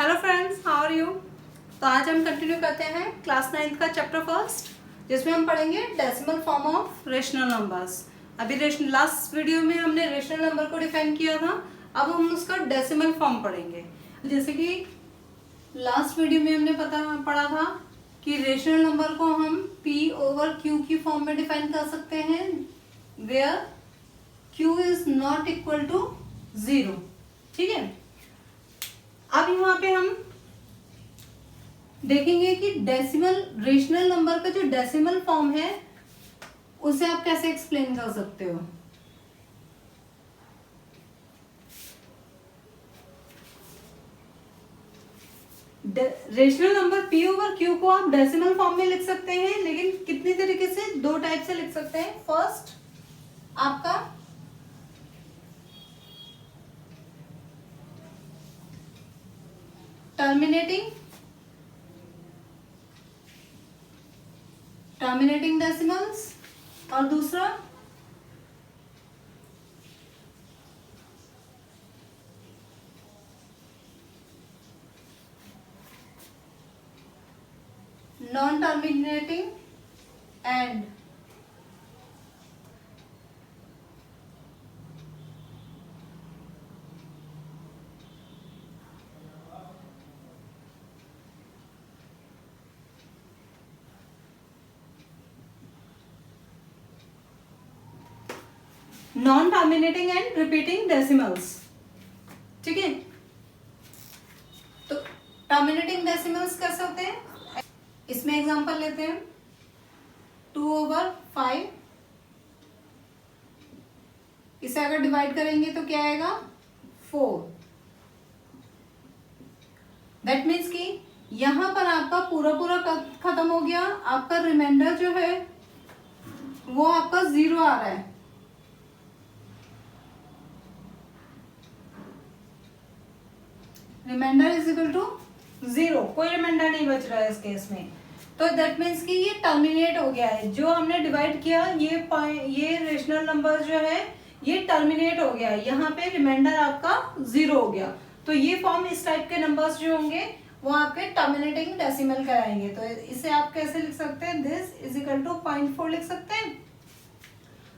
Hello friends, how are you. तो आज हम कंटिन्यू करते हैं क्लास 9 का चैप्टर फर्स्ट, जिसमें हम पढ़ेंगे decimal form of rational numbers. अभी लास्ट वीडियो में हमने रेशनल नंबर को डिफाइन किया था, अब हम उसका डेसिमल फॉर्म पढ़ेंगे। जैसे कि लास्ट वीडियो में हमने पढ़ा था कि रेशनल नंबर को हम p ओवर q की फॉर्म में डिफाइन कर सकते हैं, where q is not equal to 0। ठीक है, अब यहाँ पे हम देखेंगे कि डेसिमल रेशनल नंबर का जो डेसिमल फॉर्म है उसे आप कैसे एक्सप्लेन कर सकते हो। Rational number p over q को आप डेसिमल फॉर्म में लिख सकते हैं, लेकिन कितनी तरीके से, दो टाइप से लिख सकते हैं। फर्स्ट आपका टर्मिनेटिंग डेसिमल्स और दूसरा non terminating and non terminating and repeating decimals. ठीक है, तो टर्मिनेटिंग डेसिमल्स कैसे होते हैं, इसमें एग्जांपल लेते हैं। 2/5, इसे अगर डिवाइड करेंगे तो क्या आएगा, 4। दैट मीन्स कि यहां पर आपका पूरा खत्म हो गया, आपका रिमाइंडर जो है वो आपका 0 आ रहा है। रिमाइंडर इज इक्वल टू 0, कोई रिमाइंडर नहीं बच रहा है इस केस में। तो दैट मीन्स कि ये टर्मिनेट हो गया है। जो हमने डिवाइड किया, ये रेशनल नंबर जो है ये टर्मिनेट हो गया है, यहाँ पे रिमाइंडर आपका 0 हो गया। तो ये फॉर्म, इस टाइप के नंबर्स जो होंगे वो आपके टर्मिनेटिंग डेसिमल कराएंगे। तो इसे आप कैसे लिख सकते हैं, दिस इज इक्वल टू 0.4 लिख सकते हैं।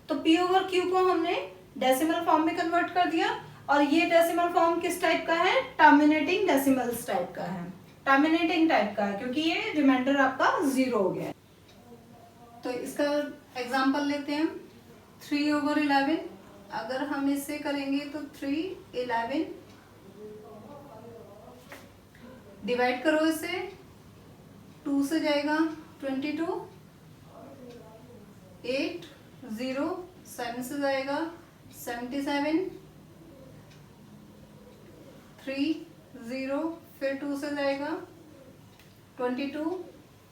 तो p ओवर q को हमने डेसिमल फॉर्म में कन्वर्ट कर दिया, और ये डेसिमल फॉर्म किस टाइप का है, टर्मिनेटिंग डेसिमल्स टाइप का है, टर्मिनेटिंग टाइप का है, क्योंकि ये रिमाइंडर आपका 0 हो गया है। तो इसका एग्जांपल लेते हैं, 3/11। अगर हम इससे करेंगे तो 3/11 डिवाइड करो इसे, 2 से जाएगा 22, 8 0 7 से जाएगा 77, 3 0, फिर 2 से जाएगा 22,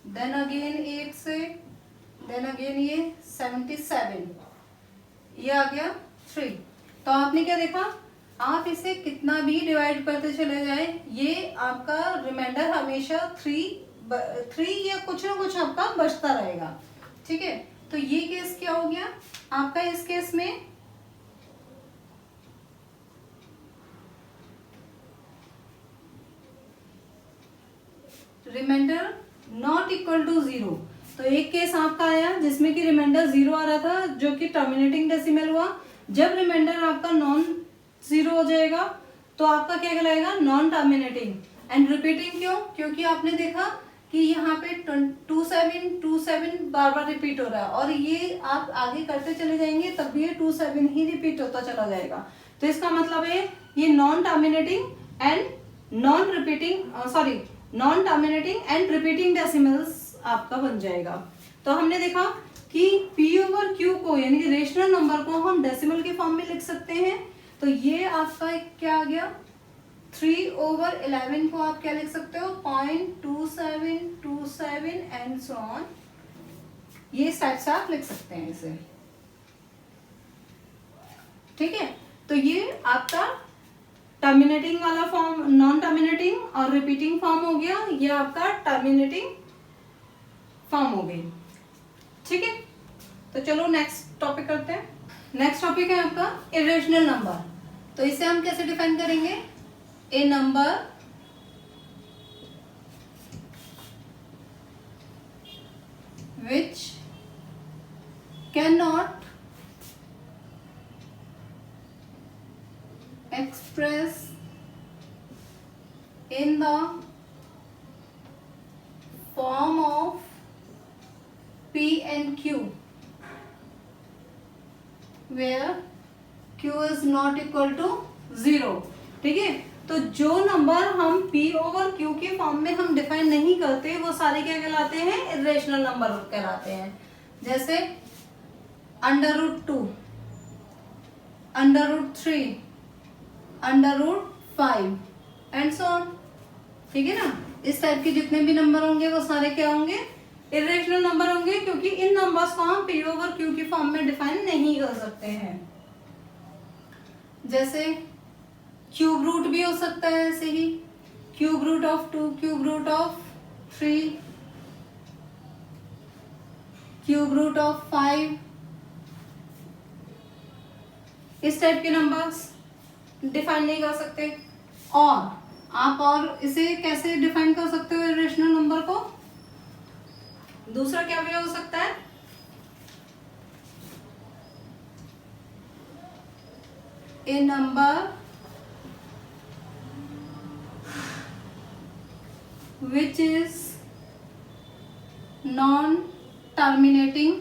देन अगेन 8 से, देन अगेन ये 77, ये आ गया 3। तो आपने क्या देखा, आप इसे कितना भी डिवाइड करते चले जाए, ये आपका रिमाइंडर हमेशा 3 या कुछ ना कुछ आपका बचता रहेगा। ठीक है, तो ये केस क्या हो गया आपका, इस केस में रिमाइंडर नॉट इक्वल टू 0। तो एक केस आपका आया जिसमें कि रिमाइंडर 0 आ रहा था, जो कि टर्मिनेटिंग डेसिमल हुआ। जब रिमाइंडर आपका नॉन 0 हो जाएगा तो आपका क्या कहलाएगा, नॉन टर्मिनेटिंग एंड रिपीटिंग। क्यों, क्योंकि आपने देखा कि यहाँ पे 27 बार बार रिपीट हो रहा है, और ये आप आगे करते चले जाएंगे तब भी ये 27 ही रिपीट होता चला जाएगा। तो इसका मतलब है ये non terminating and non terminating and repeating decimals आपका बन जाएगा। तो हमने देखा कि p ओवर q को, यानी कि रेशनल नंबर को हम डेसिमल के फॉर्म में लिख सकते हैं। तो ये आपका क्या आ गया, 3/11 को आप क्या लिख सकते हो, 0.2727 एंड सो ऑन। ये इस टाइप से आप लिख सकते हैं इसे। ठीक है, तो ये आपका टर्मिनेटिंग वाला फॉर्म, नॉन टर्मिनेटिंग और रिपीटिंग फॉर्म हो गया, ये आपका टर्मिनेटिंग फॉर्म हो गई। ठीक है, तो चलो नेक्स्ट टॉपिक करते हैं। नेक्स्ट टॉपिक है आपका इरेशनल नंबर। तो इसे हम कैसे डिफाइन करेंगे, ए number which cannot express in the form of P and Q where Q is not equal to 0। ठीक है, तो जो नंबर हम P ओवर Q के फॉर्म में हम डिफाइन नहीं करते वो सारे क्या कहलाते हैं, इरेशनल नंबर कहलाते हैं। जैसे √2, √3, √5 एंड सो ऑन। ठीक है ना, इस टाइप के जितने भी नंबर होंगे वो सारे क्या होंगे, इरेशनल नंबर होंगे, क्योंकि इन नंबर्स को हम P ओवर Q की फॉर्म में डिफाइन नहीं कर सकते हैं। जैसे क्यूब रूट भी हो सकता है, ऐसे ही cube root of 2, cube root of 3, cube root of 5, इस टाइप के नंबर्स डिफाइन नहीं कर सकते। और आप और इसे कैसे डिफाइन कर सकते हो इरेशनल नंबर को, दूसरा क्या वे हो सकता है, a number which is non-terminating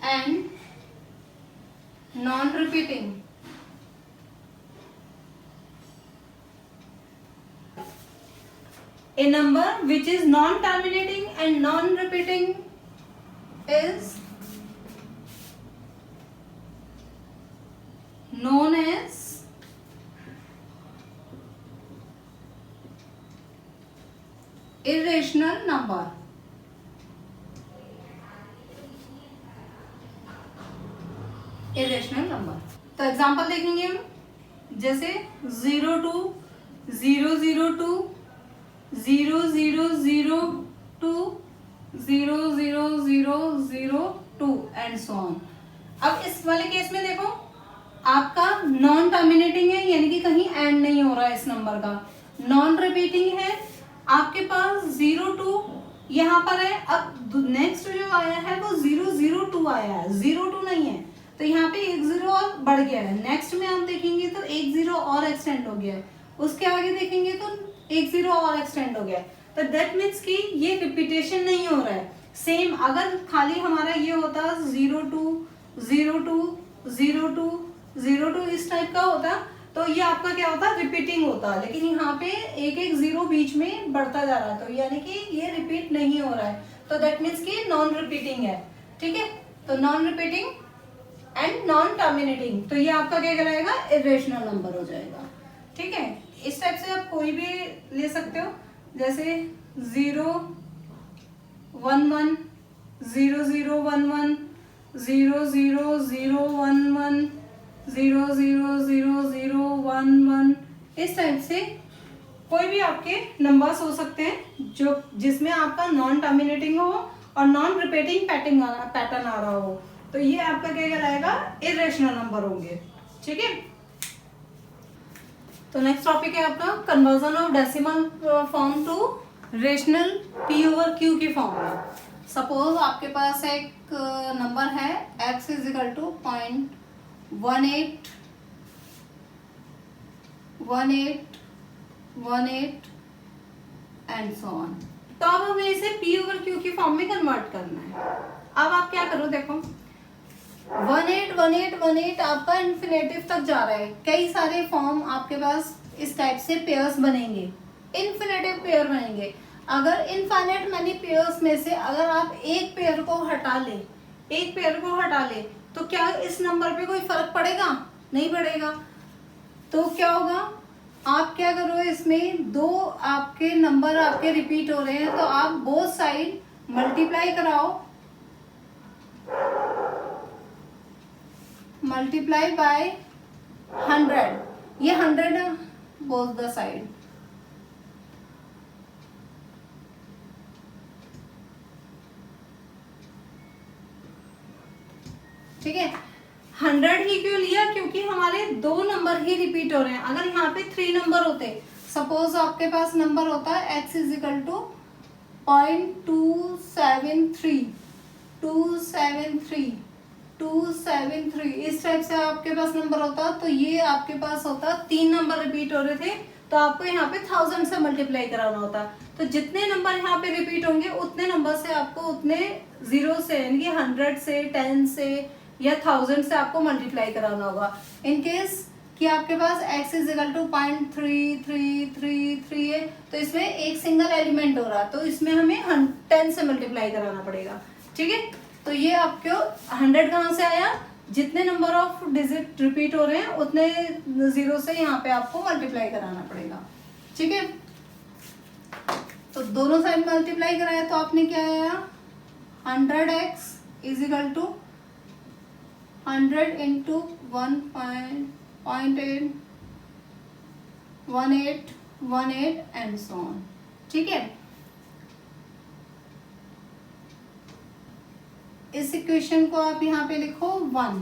and non-repeating। A number which is non-terminating and non-repeating is known as irrational number। Irrational number, तो एग्जांपल देखेंगे हम, जैसे 0 2 0 0 2 0 0 0 2 0 0 0 0 2 एंड सो ऑन। अब इस वाले केस में देखो आपका नॉन टर्मिनेटिंग है, यानी कि कहीं एंड नहीं हो रहा है इस नंबर का, नॉन रिपीटिंग है, आपके पास 0 2 यहाँ पर है। अब नेक्स्ट जो आया है वो 0 0 2 आया है, 0 2 नहीं है, तो यहाँ पे 1 0 और बढ़ गया है। नेक्स्ट में आप देखेंगे तो 1 0 और एक्सटेंड हो गया है, उसके आगे देखेंगे तो 1 0 और एक्सटेंड हो गया है। तो दैट मीन्स कि ये रिपीटेशन नहीं हो रहा है। सेम अगर खाली हमारा ये होता 0 2 0 2 0 2 0 2 इस टाइप का होता तो ये आपका क्या होता, रिपीटिंग होता, लेकिन यहाँ पे एक एक 0 बीच में बढ़ता जा रहा है, तो यानी कि ये रिपीट नहीं हो रहा है, तो दैट मीन्स कि नॉन रिपीटिंग है। ठीक है, तो non repeating and non terminating, तो ये आपका क्या कहलाएगा, इरेशनल नंबर हो जाएगा। ठीक है, इस टाइप से आप कोई भी ले सकते हो, जैसे 0 1 1 0 0 1 1 0 0 0 1 1 0 0 0 0 1 1, इस टाइप से कोई भी आपके नंबर्स हो सकते हैं जो जिसमें आपका नॉन टर्मिनेटिंग हो और नॉन रिपीटिंग पैटर्न आ रहा हो, तो ये आपका क्या कहलाएगा, इरेशनल नंबर होंगे। ठीक है, तो नेक्स्ट टॉपिक है आपका conversion of decimal form to rational P over Q की फॉर्म में। सपोज आपके पास एक नंबर है x is equal to 0.18 and so on. तो अब हमें इसे पी ओवर क्यू की फॉर्म में कन्वर्ट करना है। अब आप क्या करो, देखो 18 आपका इन्फिनेटिव तक जा रहा है, कई सारे फॉर्म आपके पास इस टाइप से पेयर्स बनेंगे, इन्फिनेटिव पेयर बनेंगे। अगर इनफाइनाइट मैनी पेयर्स में से अगर आप एक पेयर को हटा ले तो क्या इस नंबर पे कोई फर्क पड़ेगा, नहीं पड़ेगा। तो क्या होगा, आप क्या करो, इसमें दो आपके नंबर आपके रिपीट हो रहे हैं तो आप बोथ साइड मल्टीप्लाई कराओ, मल्टीप्लाई बाय 100, ये 100 बोथ द साइड। ठीक है, 100 ही क्यों लिया, क्योंकि हमारे दो नंबर ही रिपीट हो रहे हैं। अगर यहाँ पे 3 नंबर होते, सपोज आपके पास नंबर होता है x इज इक्वल टू 0.273 273 इस टाइप से आपके पास नंबर होता, तो ये आपके पास होता 3 नंबर रिपीट हो रहे थे, तो आपको यहाँ पे 1000 से मल्टीप्लाई कराना होता। तो जितने नंबर यहाँ पे रिपीट होंगे उतने नंबर से आपको उतने जीरो से यानी 100 से 10 से या 1000 से आपको मल्टीप्लाई कराना होगा। इन केस कि आपके पास x इज इक्वल टू 0.3333 है, तो इसमें एक सिंगल एलिमेंट हो रहा, तो इसमें हमें 10 से मल्टीप्लाई कराना पड़ेगा। ठीक है, तो ये आपको 100 कहाँ से आया, जितने नंबर ऑफ डिजिट रिपीट हो रहे हैं उतने जीरो से यहाँ पे आपको मल्टीप्लाई कराना पड़ेगा। ठीक है, तो दोनों साइड मल्टीप्लाई कराया तो आपने क्या आया 100x is equal to 100 into 1.1818 and so on. ठीक है, इस इक्वेशन को आप यहाँ पे लिखो 1।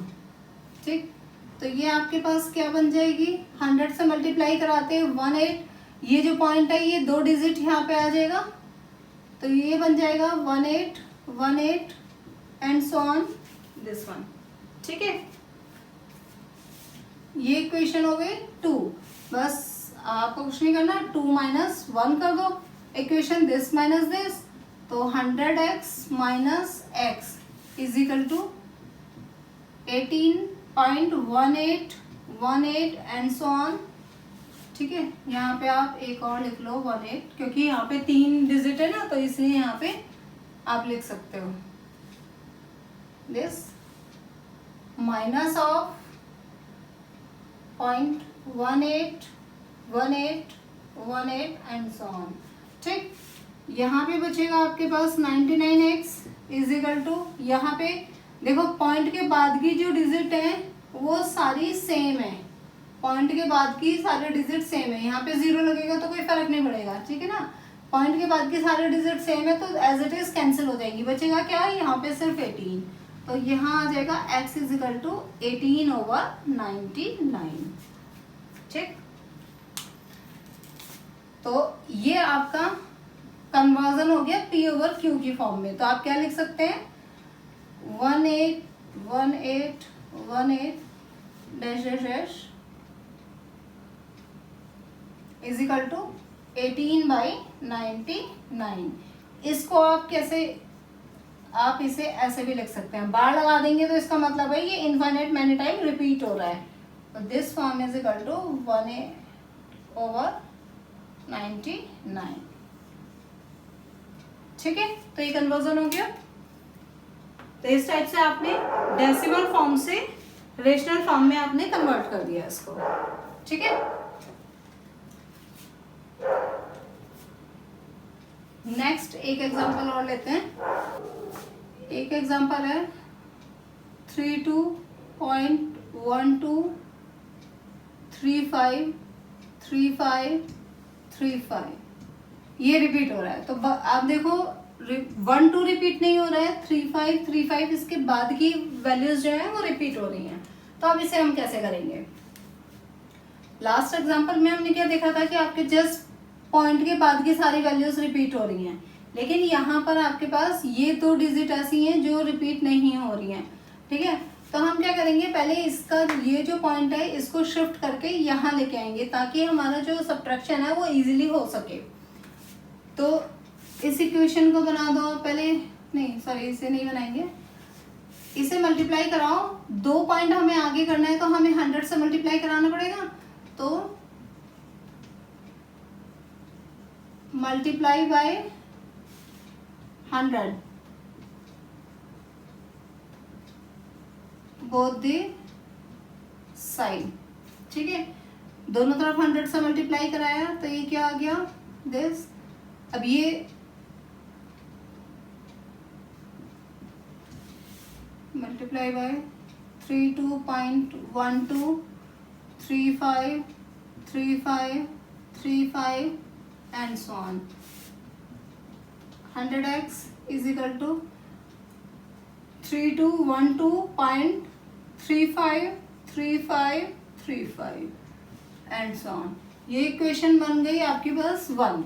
ठीक, तो ये आपके पास क्या बन जाएगी, 100 से मल्टीप्लाई कराते हैं 18, ये जो पॉइंट है ये 2 डिजिट यहाँ पे आ जाएगा, तो ये बन जाएगा 1818 and so on this one. ठीक है, ये इक्वेशन हो गई 2। बस आपको कुछ नहीं करना, 2 माइनस 1 कर दो इक्वेशन दिस माइनस दिस, तो 100x minus x is equal to 18.1818 and so on. ठीक है, यहाँ पे आप एक और लिख लो 18, क्योंकि यहाँ पे 3 डिजिट है ना, तो इसलिए यहाँ पे आप लिख सकते हो this minus of 0.1818 and so on. ठीक, यहाँ पे बचेगा आपके पास 99x इज इक्वल टू, यहाँ पे देखो पॉइंट के बाद की जो डिजिट है वो सारी सेम है, पॉइंट के बाद की सारे डिजिट सेम है, यहाँ पे 0 लगेगा तो कोई फर्क नहीं पड़ेगा। ठीक है ना, पॉइंट के बाद के सारे डिजिट सेम है, तो एज इट इज कैंसिल हो जाएगी, बचेगा क्या, यहाँ पे सिर्फ 18, तो यहाँ आ जाएगा x इज इक्वल टू 18/99। ठीक, तो ये आपका कन्वर्जन हो गया p/q की फॉर्म में। तो आप क्या लिख सकते हैं 181818 dash dash dash is equal to 18/99। इसको आप कैसे, आप इसे ऐसे भी लिख सकते हैं, बार लगा देंगे तो इसका मतलब है ये इनफाइनाइट मैनी टाइम रिपीट हो रहा है, तो this form is equal to 1/99। ठीक है, तो ये कन्वर्जन हो गया। तो इस टाइप से आपने डेसिमल फॉर्म से रेशनल फॉर्म में आपने कन्वर्ट कर दिया इसको। ठीक है, नेक्स्ट एक एग्जांपल और लेते हैं। एक एग्जांपल है 32.12353535, ये रिपीट हो रहा है। तो आप देखो 1 2 रिपीट नहीं हो रहा है, 3535 इसके बाद की वैल्यूज जो है वो रिपीट हो रही हैं। तो अब इसे हम कैसे करेंगे, लास्ट एग्जांपल में हमने क्या देखा था कि आपके जस्ट पॉइंट के बाद की सारी वैल्यूज रिपीट हो रही हैं, लेकिन यहाँ पर आपके पास ये 2 डिजिट ऐसी हैं जो रिपीट नहीं हो रही हैं। ठीक है, तो हम क्या करेंगे, पहले इसका ये जो पॉइंट है इसको शिफ्ट करके यहाँ लेके आएंगे ताकि हमारा जो सब्ट्रैक्शन है वो इजीली हो सके। तो इस इक्वेशन को बना दो पहले, नहीं सॉरी इसे नहीं बनाएंगे, इसे मल्टीप्लाई कराओ, 2 पॉइंट हमें आगे करना है तो हमें 100 से मल्टीप्लाई कराना पड़ेगा, तो multiply by 100 both the side. ठीक है, दोनों तरफ 100 से मल्टीप्लाई कराया तो ये क्या आ गया दिस। अब ये multiply by 32.12353535 and so on। 100x is equal to 3212.353535 and so on। ये इक्वेशन बन गई आपकी बस 1।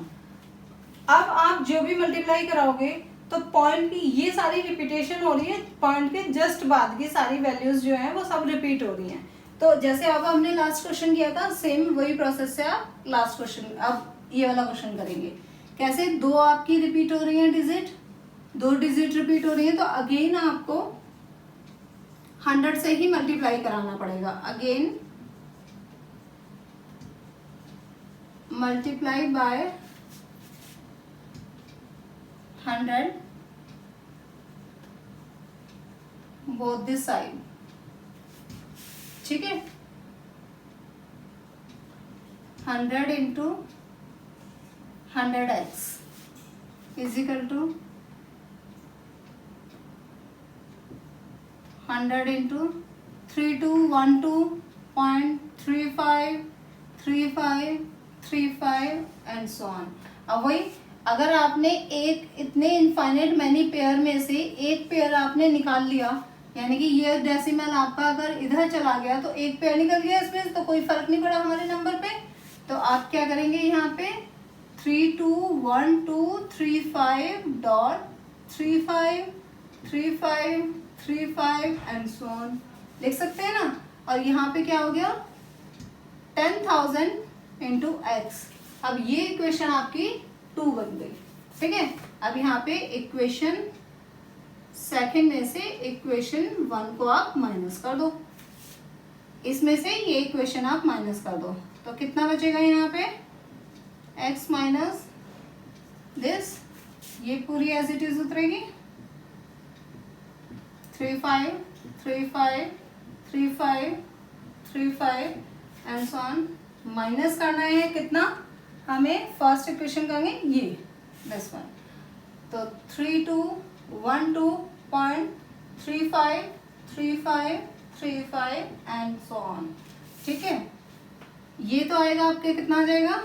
अब आप जो भी मल्टीप्लाई कराओगे तो पॉइंट की ये सारी रिपीटेशन हो रही है, पॉइंट के जस्ट बाद की सारी वैल्यूज जो है वो सब रिपीट हो रही हैं। तो जैसे अब हमने लास्ट क्वेश्चन किया था, सेम वही प्रोसेस से आप लास्ट क्वेश्चन, अब ये वाला क्वेश्चन करेंगे। कैसे? 2 आपकी रिपीट हो रही है डिजिट, 2 डिजिट रिपीट हो रही है, तो अगेन आपको 100 से ही मल्टीप्लाई कराना पड़ेगा। Again multiply by 100 both this side, ठीक है। 100 into 100x is equal to 100 into 3212.353535 and so on. अब वही, अगर आपने एक इतने इनफाइनाइट मैनी पेयर में से एक पेयर आपने निकाल लिया, यानी कि ये डेसिमल आपका अगर इधर चला गया तो एक पेयर निकल गया इसमें, तो कोई फर्क नहीं पड़ा हमारे नंबर पे। तो आप क्या करेंगे यहाँ पे 3212353535 एंड सो ऑन लिख सकते हैं ना। और यहाँ पे क्या हो गया 10,000 इंटू एक्स। अब ये इक्वेशन आपकी 2 बन गई, ठीक है। अब यहाँ पे इक्वेशन सेकंड में से इक्वेशन 1 को आप माइनस कर दो, इसमें से ये इक्वेशन आप माइनस कर दो, तो कितना बचेगा यहाँ पे x माइनस दिस, ये पूरी एज इट इज उतरेगी 35353535 एंड सो ऑन। माइनस करना है कितना, हमें फर्स्ट इक्वेशन करेंगे ये दिस वन, तो 3212.353535 एंड सो ऑन, ठीक है। ये तो आएगा आपके कितना आ जाएगा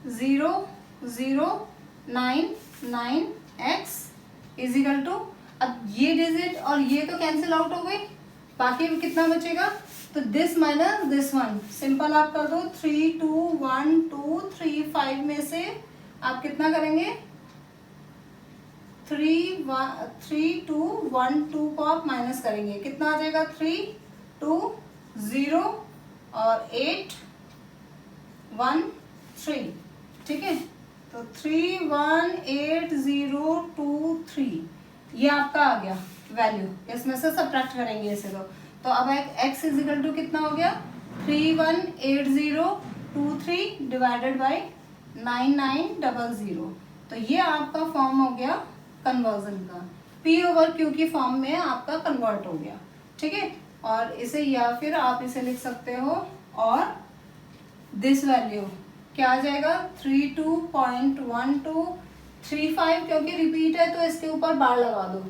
0099x इज इक्वल टू, अब ये डिजिट और ये तो कैंसिल आउट हो गई, बाकी कितना बचेगा, तो this minus this one, simple आप कर दो 321235 में से आप कितना करेंगे 3212 को आप माइनस करेंगे, कितना आ जाएगा 320 और 813, ठीक है। तो 318023 ये आपका आ गया वैल्यू, इसमें से सब्ट्रैक्ट करेंगे इसे। तो अब x इज इक्वल टू कितना हो गया 318023 डिवाइडेड बाई 9900। तो ये आपका फॉर्म हो गया कन्वर्जन का, p ओवर q की फॉर्म में आपका कन्वर्ट हो गया, ठीक है। और इसे या फिर आप इसे लिख सकते हो, और दिस वैल्यू क्या आ जाएगा 32.1235, क्योंकि रिपीट है तो इसके ऊपर बार लगा दो,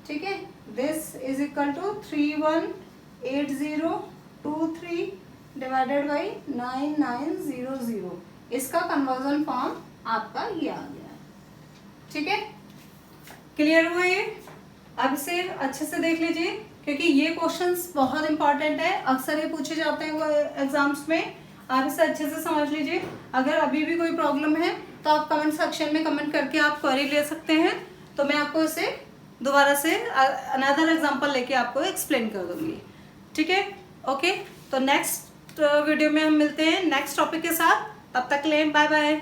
ठीक है। This is equal to 318023 divided by 9900। इसका कन्वर्जन फॉर्म आपका ये आ गया है, ठीक है। क्लियर हुआ ये? अब इसे अच्छे से देख लीजिए, क्योंकि ये क्वेश्चंस बहुत इंपॉर्टेंट है, अक्सर ये पूछे जाते हैं एग्जाम्स में। आप इसे अच्छे से समझ लीजिए। अगर अभी भी कोई प्रॉब्लम है तो आप कमेंट सेक्शन में कमेंट करके आप क्वेरी ले सकते हैं, तो मैं आपको इसे दोबारा से अनदर एग्जांपल लेके आपको एक्सप्लेन कर दूंगी, ठीक है। ओके, तो नेक्स्ट वीडियो में हम मिलते हैं नेक्स्ट टॉपिक के साथ। तब तक के लिए बाय बाय।